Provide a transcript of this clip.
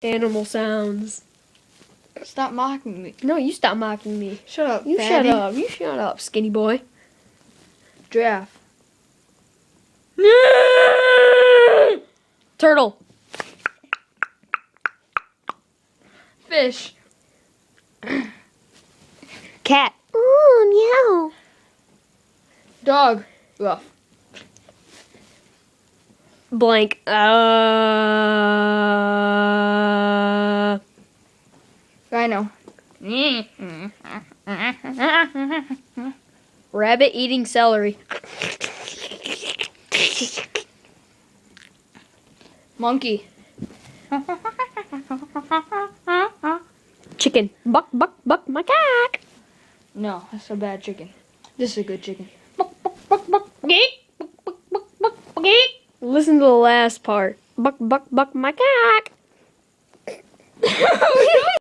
Animal sounds. Stop mocking me. No, you stop mocking me. Shut up, You fatty. shut up. You shut up, skinny boy. Giraffe. Turtle. Fish. Cat. Ooh, meow. Dog. Ruff. Blank. Rhino. Rabbit eating celery. Monkey. Chicken. Buck, buck, buck, my cat. No, that's a bad chicken. This is a good chicken. Listen to the last part. Buck, buck, buck, my cat.